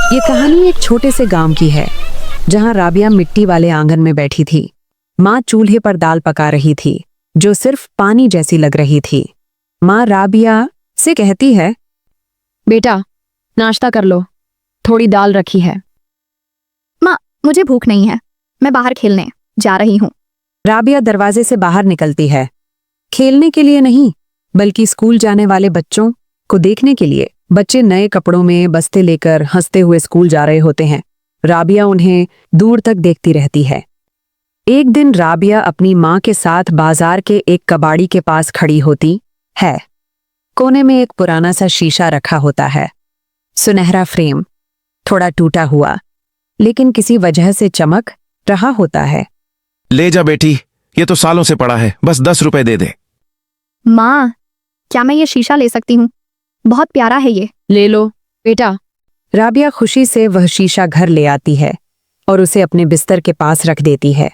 ये कहानी एक छोटे से गांव की है जहां राबिया मिट्टी वाले आंगन में बैठी थी। माँ चूल्हे पर दाल पका रही थी जो सिर्फ पानी जैसी लग रही थी। माँ राबिया से कहती है, बेटा नाश्ता कर लो, थोड़ी दाल रखी है। माँ, मुझे भूख नहीं है, मैं बाहर खेलने जा रही हूँ। राबिया दरवाजे से बाहर निकलती है, खेलने के लिए नहीं बल्कि स्कूल जाने वाले बच्चों को देखने के लिए। बच्चे नए कपड़ों में बस्ते लेकर हंसते हुए स्कूल जा रहे होते हैं। राबिया उन्हें दूर तक देखती रहती है। एक दिन राबिया अपनी माँ के साथ बाजार के एक कबाड़ी के पास खड़ी होती है। कोने में एक पुराना सा शीशा रखा होता है, सुनहरा फ्रेम, थोड़ा टूटा हुआ, लेकिन किसी वजह से चमक रहा होता है। ले जा बेटी, ये तो सालों से पड़ा है, बस 10 रुपए दे दे। माँ, क्या मैं ये शीशा ले सकती हूँ? बहुत प्यारा है ये। ले लो बेटा। राबिया खुशी से वह शीशा घर ले आती है और उसे अपने बिस्तर के पास रख देती है।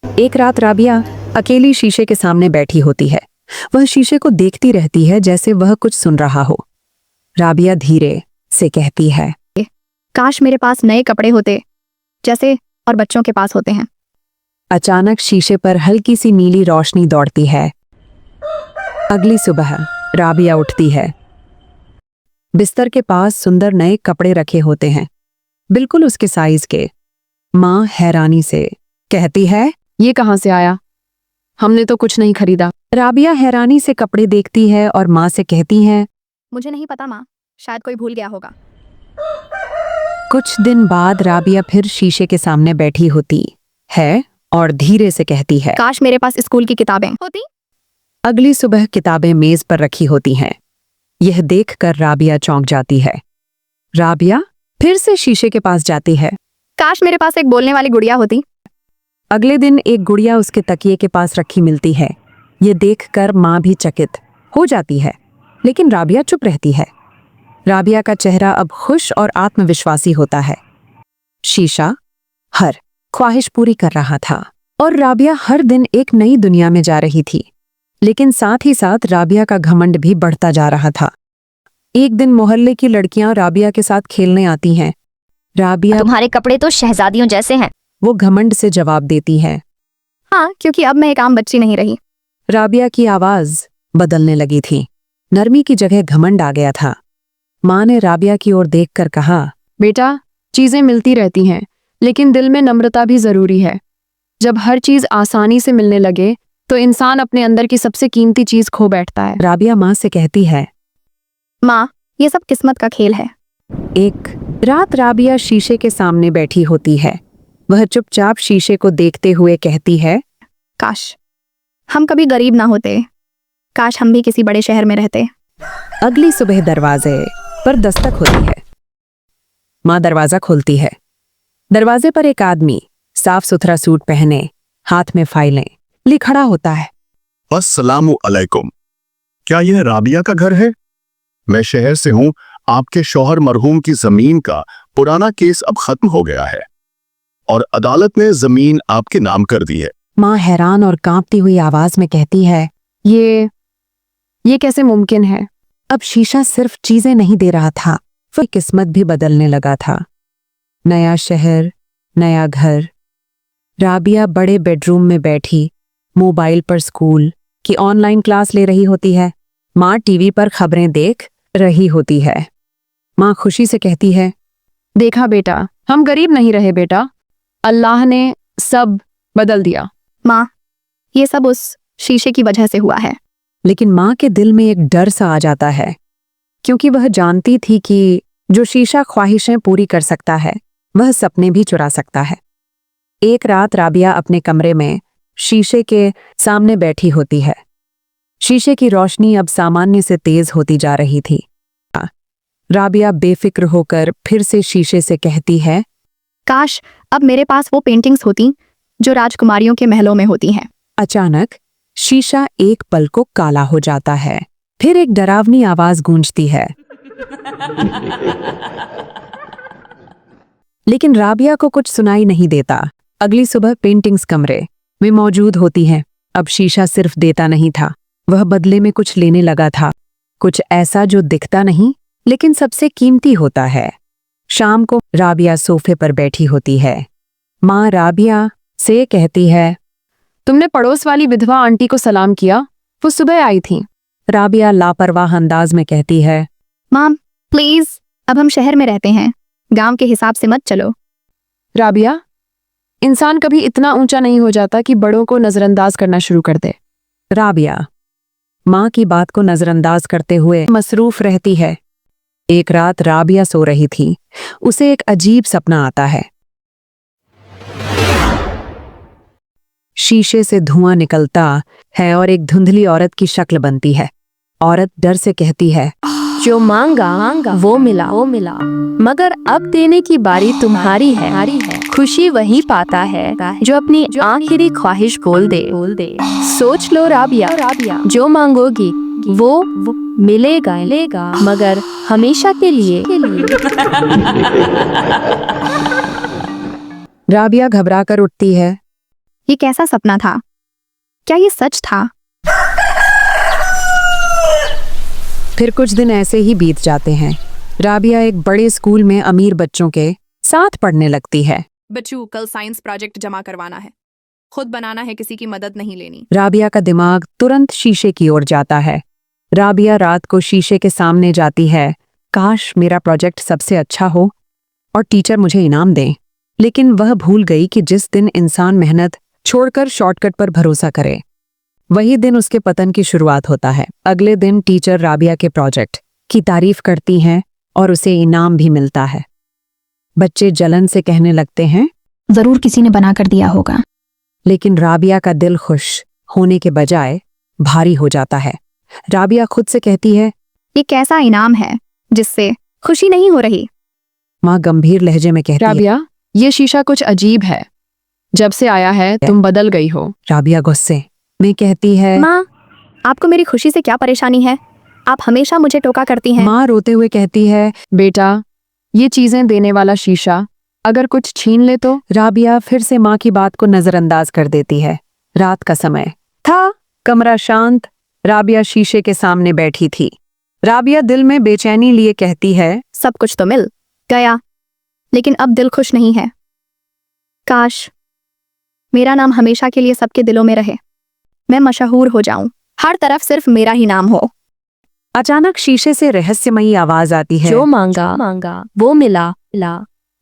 एक रात राबिया अकेली शीशे के सामने बैठी होती है। वह शीशे को देखती रहती है जैसे वह कुछ सुन रहा हो। राबिया धीरे से कहती है, काश मेरे पास नए कपड़े होते जैसे और बच्चों के पास होते हैं। अचानक शीशे पर हल्की सी नीली रोशनी दौड़ती है। अगली सुबह राबिया उठती है। बिस्तर के पास सुंदर नए कपड़े रखे होते हैं, बिल्कुल उसके साइज के। माँ हैरानी से कहती है, ये कहाँ से आया? हमने तो कुछ नहीं खरीदा। राबिया हैरानी से कपड़े देखती है और माँ से कहती है, मुझे नहीं पता माँ, शायद कोई भूल गया होगा। कुछ दिन बाद राबिया फिर शीशे के सामने बैठी होती है और धीरे से कहती है, काश मेरे पास स्कूल की किताबें होती। अगली सुबह किताबें मेज पर रखी होती हैं। यह देखकर राबिया चौंक जाती है। राबिया फिर से शीशे के पास जाती है। काश मेरे पास एक बोलने वाली गुड़िया होती। अगले दिन एक गुड़िया उसके तकिए के पास रखी मिलती है। ये देखकर माँ भी चकित हो जाती है, लेकिन राबिया चुप रहती है। राबिया का चेहरा अब खुश और आत्मविश्वासी होता है। शीशा हर ख्वाहिश पूरी कर रहा था और राबिया हर दिन एक नई दुनिया में जा रही थी। लेकिन साथ ही साथ राबिया का घमंड भी बढ़ता जा रहा था। एक दिन मोहल्ले की लड़कियां राबिया के साथ खेलने आती हैं। राबिया, तुम्हारे कपड़े तो शहजादियों जैसे हैं। वो घमंड से जवाब देती है। हाँ, क्योंकि अब मैं एक आम बच्ची नहीं रही। राबिया की आवाज बदलने लगी थी। नरमी की जगह घमंड आ गया था। माँ ने राबिया की ओर देखकर कहा, बेटा चीजें मिलती रहती हैं, लेकिन दिल में नम्रता भी जरूरी है। जब हर चीज आसानी से मिलने लगे तो इंसान अपने अंदर की सबसे कीमती चीज खो बैठता है। राबिया माँ से कहती है, माँ, ये सब किस्मत का खेल है। एक रात राबिया शीशे के सामने बैठी होती है। वह चुपचाप शीशे को देखते हुए कहती है, काश हम कभी गरीब ना होते, काश हम भी किसी बड़े शहर में रहते। अगली सुबह दरवाजे पर दस्तक होती है। माँ दरवाजा खोलती है। दरवाजे पर एक आदमी साफ सुथरा सूट पहने, हाथ में फाइलें लिए खड़ा होता है। अस्सलामु अलैकुम, क्या यह राबिया का घर है? मैं शहर से हूं। आपके शौहर मरहूम की जमीन का पुराना केस अब खत्म हो गया है और अदालत ने जमीन आपके नाम कर दी है। माँ हैरान और कांपती हुई आवाज में कहती है, ये कैसे मुमकिन है? अब शीशा सिर्फ चीजें नहीं दे रहा था, वह किस्मत भी बदलने लगा था। नया शहर, नया घर। राबिया बड़े बेडरूम में बैठी मोबाइल पर स्कूल की ऑनलाइन क्लास ले रही होती है। माँ टीवी पर खबरें देख रही होती है। माँ खुशी से कहती है, देखा बेटा, हम गरीब नहीं रहे बेटा, अल्लाह ने सब बदल दिया। माँ, ये सब उस शीशे की वजह से हुआ है। लेकिन माँ के दिल में एक डर सा आ जाता है, क्योंकि वह जानती थी कि जो शीशा ख्वाहिशें पूरी कर सकता है, वह सपने भी चुरा सकता है। एक रात राबिया अपने कमरे में शीशे के सामने बैठी होती है। शीशे की रोशनी अब सामान्य से तेज होती जा रही थी। राबिया बेफिक्र होकर फिर से शीशे से कहती है, काश अब मेरे पास वो पेंटिंग्स होती जो राजकुमारियों के महलों में होती हैं। अचानक शीशा एक पल को काला हो जाता है। फिर एक डरावनी आवाज गूंजती है। लेकिन राबिया को कुछ सुनाई नहीं देता। अगली सुबह पेंटिंग्स कमरे में मौजूद होती हैं। अब शीशा सिर्फ देता नहीं था, वह बदले में कुछ लेने लगा था, कुछ ऐसा जो दिखता नहीं लेकिन सबसे कीमती होता है। शाम को राबिया सोफे पर बैठी होती है। माँ राबिया से कहती है, तुमने पड़ोस वाली विधवा आंटी को सलाम किया? वो सुबह आई थी। राबिया लापरवाह अंदाज में कहती है, माम प्लीज, अब हम शहर में रहते हैं, गांव के हिसाब से मत चलो। राबिया, इंसान कभी इतना ऊंचा नहीं हो जाता कि बड़ों को नजरअंदाज करना शुरू कर दे। राबिया माँ की बात को नजरअंदाज करते हुए मसरूफ रहती है। एक रात राबिया सो रही थी। उसे एक अजीब सपना आता है। शीशे से धुआं निकलता है और एक धुंधली औरत की शक्ल बनती है। औरत डर से कहती है, जो मांगा वो मिला, मगर अब देने की बारी तुम्हारी है। खुशी वही पाता है जो अपनी आखिरी ख्वाहिश बोल दे। सोच लो राबिया, जो मांगोगी वो मिलेगा, मगर हमेशा के लिए। राबिया घबराकर उठती है। ये कैसा सपना था? क्या ये सच था? फिर कुछ दिन ऐसे ही बीत जाते हैं। राबिया एक बड़े स्कूल में अमीर बच्चों के साथ पढ़ने लगती है। बच्चों, कल साइंस प्रोजेक्ट जमा करवाना है, खुद बनाना है, किसी की मदद नहीं लेनी। राबिया का दिमाग तुरंत शीशे की ओर जाता है। राबिया रात को शीशे के सामने जाती है। काश मेरा प्रोजेक्ट सबसे अच्छा हो और टीचर मुझे इनाम दें। लेकिन वह भूल गई कि जिस दिन इंसान मेहनत छोड़कर शॉर्टकट पर भरोसा करे, वही दिन उसके पतन की शुरुआत होता है। अगले दिन टीचर राबिया के प्रोजेक्ट की तारीफ करती हैं और उसे इनाम भी मिलता है। बच्चे जलन से कहने लगते हैं, जरूर किसी ने बना कर दिया होगा। लेकिन राबिया का दिल खुश होने के बजाय भारी हो जाता है। राबिया खुद से कहती है, ये कैसा इनाम है जिससे खुशी नहीं हो रही? माँ गंभीर लहजे में कहती है। राबिया, ये शीशा कुछ अजीब है। जब से आया है तुम बदल गई हो। राबिया गुस्से में कहती है, माँ, आपको मेरी खुशी से क्या परेशानी है? आप हमेशा मुझे टोका करती हैं। माँ रोते हुए कहती है, बेटा, ये चीजें देने वाला शीशा अगर कुछ छीन ले तो? राबिया फिर से माँ की बात को नजरअंदाज कर देती है। रात का समय था, कमरा शांत। राबिया शीशे के सामने बैठी थी। राबिया दिल में बेचैनी लिए कहती है, सब कुछ तो मिल गया, लेकिन अब दिल खुश नहीं है। काश मेरा नाम हमेशा के लिए सबके दिलों में रहे, मैं मशहूर हो जाऊं, हर तरफ सिर्फ मेरा ही नाम हो। अचानक शीशे से रहस्यमयी आवाज आती है। जो मांगा वो मिला,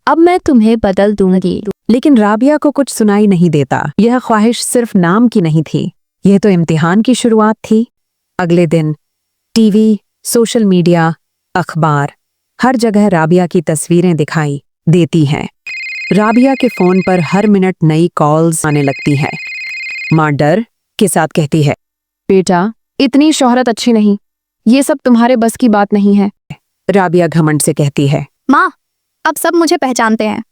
अब मैं तुम्हें बदल दूंगी। लेकिन राबिया को कुछ सुनाई नहीं देता। यह ख्वाहिश सिर्फ नाम की नहीं थी, यह तो इम्तिहान की शुरुआत थी। अगले दिन टीवी, सोशल मीडिया, अखबार, हर जगह राबिया की तस्वीरें दिखाई देती हैं। राबिया के फोन पर हर मिनट नई कॉल्स आने लगती हैं। माँ डर के साथ कहती है, बेटा, इतनी शोहरत अच्छी नहीं, ये सब तुम्हारे बस की बात नहीं है। राबिया घमंड से कहती है, माँ, अब सब मुझे पहचानते हैं,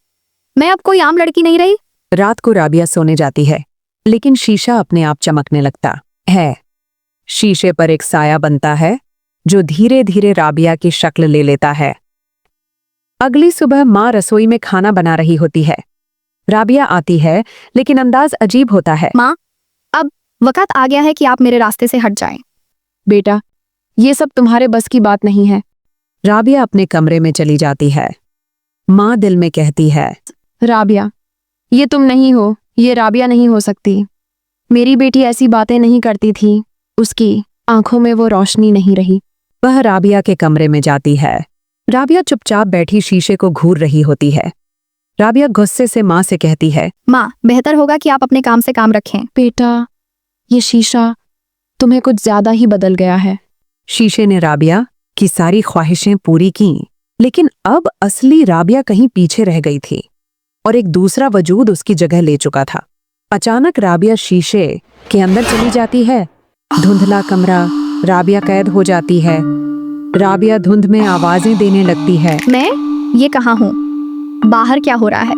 मैं अब कोई आम लड़की नहीं रही। रात को राबिया सोने जाती है, लेकिन शीशा अपने आप चमकने लगता है। शीशे पर एक साया बनता है जो धीरे धीरे राबिया की शक्ल ले लेता है। अगली सुबह माँ रसोई में खाना बना रही होती है। राबिया आती है, लेकिन अंदाज अजीब होता है। माँ, अब वक्त आ गया है कि आप मेरे रास्ते से हट जाएं। बेटा, ये सब तुम्हारे बस की बात नहीं है। राबिया अपने कमरे में चली जाती है। माँ दिल में कहती है, राबिया, ये तुम नहीं हो, ये राबिया नहीं हो सकती। मेरी बेटी ऐसी बातें नहीं करती थी, उसकी आंखों में वो रोशनी नहीं रही। वह राबिया के कमरे में जाती है। राबिया चुपचाप बैठी शीशे को घूर रही होती है। राबिया गुस्से से माँ से कहती है, माँ, बेहतर होगा कि आप अपने काम से काम रखें। बेटा, ये शीशा तुम्हें कुछ ज्यादा ही बदल गया है। शीशे ने राबिया की सारी ख्वाहिशें पूरी की, लेकिन अब असली राबिया कहीं पीछे रह गई थी और एक दूसरा वजूद उसकी जगह ले चुका था। अचानक राबिया शीशे के अंदर चली जाती है। धुंधला कमरा, राबिया कैद हो जाती है। राबिया धुंध में आवाजें देने लगती है। मैं ये कहाँ हूँ? बाहर क्या हो रहा है?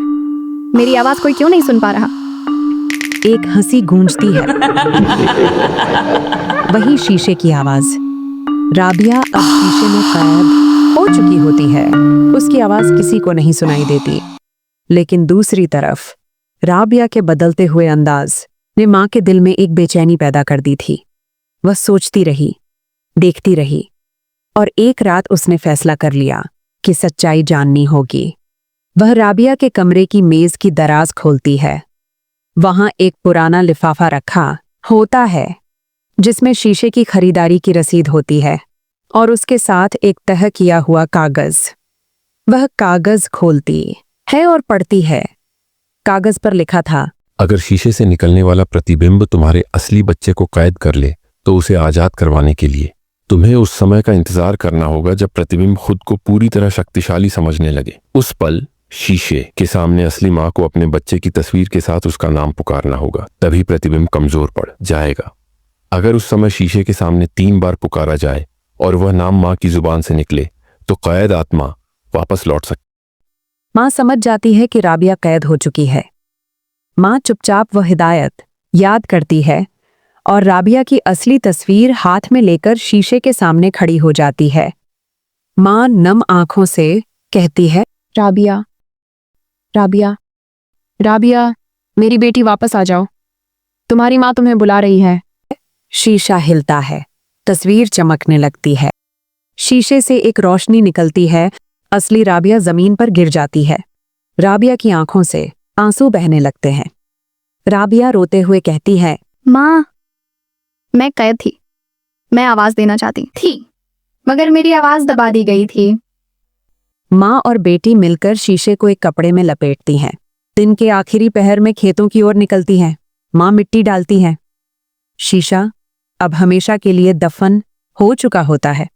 मेरी आवाज कोई क्यों नहीं सुन पा रहा? एक हंसी गूंजती है। वही शीशे की आवाज। राबिया अब शीशे में कैद हो चुकी होती है। उसकी आवाज किसी को नहीं सुनाई देती। लेकिन दूसरी तरफ राबिया के बदलते हुए अंदाज ने माँ के दिल में एक बेचैनी पैदा कर दी थी। वह सोचती रही, देखती रही, और एक रात उसने फैसला कर लिया की सच्चाई जाननी होगी। वह राबिया के कमरे की मेज की दराज खोलती है। वहां एक पुराना लिफाफा रखा होता है जिसमें शीशे की खरीदारी की रसीद होती है और उसके साथ एक तह किया हुआ कागज। वह कागज खोलती है और पढ़ती है। कागज पर लिखा था, अगर शीशे से निकलने वाला प्रतिबिंब तुम्हारे असली बच्चे को कैद कर ले तो उसे आजाद करवाने के लिए तुम्हें उस समय का इंतजार करना होगा जब प्रतिबिंब खुद को पूरी तरह शक्तिशाली समझने लगे। उस पल शीशे के सामने असली माँ को अपने बच्चे की तस्वीर के साथ उसका नाम पुकारना होगा, तभी प्रतिबिंब कमजोर पड़ जाएगा। अगर उस समय शीशे के सामने 3 बार पुकारा जाए और वह नाम माँ की जुबान से निकले तो कैद आत्मा वापस लौट सकती। माँ समझ जाती है कि राबिया कैद हो चुकी है। माँ चुपचाप वह हिदायत याद करती है और राबिया की असली तस्वीर हाथ में लेकर शीशे के सामने खड़ी हो जाती है। माँ नम आंखों से कहती है, राबिया, राबिया, राबिया, मेरी बेटी वापस आ जाओ, तुम्हारी माँ तुम्हें बुला रही है। शीशा हिलता है, तस्वीर चमकने लगती है। शीशे से एक रोशनी निकलती है। असली राबिया जमीन पर गिर जाती है। राबिया की आंखों से आंसू बहने लगते हैं। राबिया रोते हुए कहती है, माँ, मैं कैद थी। मैं आवाज देना चाहती थी मगर मेरी आवाज दबा दी गई थी। माँ और बेटी मिलकर शीशे को एक कपड़े में लपेटती हैं। दिन के आखिरी पहर में खेतों की ओर निकलती हैं। माँ मिट्टी डालती है। शीशा अब हमेशा के लिए दफन हो चुका होता है।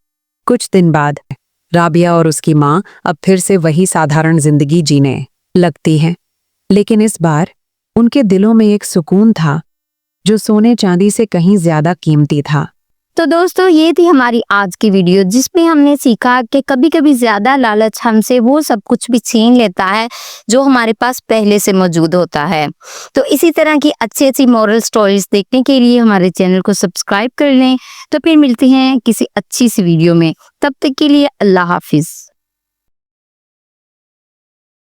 कुछ दिन बाद राबिया और उसकी माँ अब फिर से वही साधारण जिंदगी जीने लगती हैं, लेकिन इस बार उनके दिलों में एक सुकून था जो सोने चांदी से कहीं ज्यादा कीमती था। तो दोस्तों, ये थी हमारी आज की वीडियो जिसमें हमने सीखा कि कभी कभी ज्यादा लालच हमसे वो सब कुछ भी छीन लेता है जो हमारे पास पहले से मौजूद होता है। तो इसी तरह की अच्छी अच्छी मॉरल स्टोरीज देखने के लिए हमारे चैनल को सब्सक्राइब कर लें। तो फिर मिलते हैं किसी अच्छी सी वीडियो में, तब तक के लिए अल्लाह हाफिज।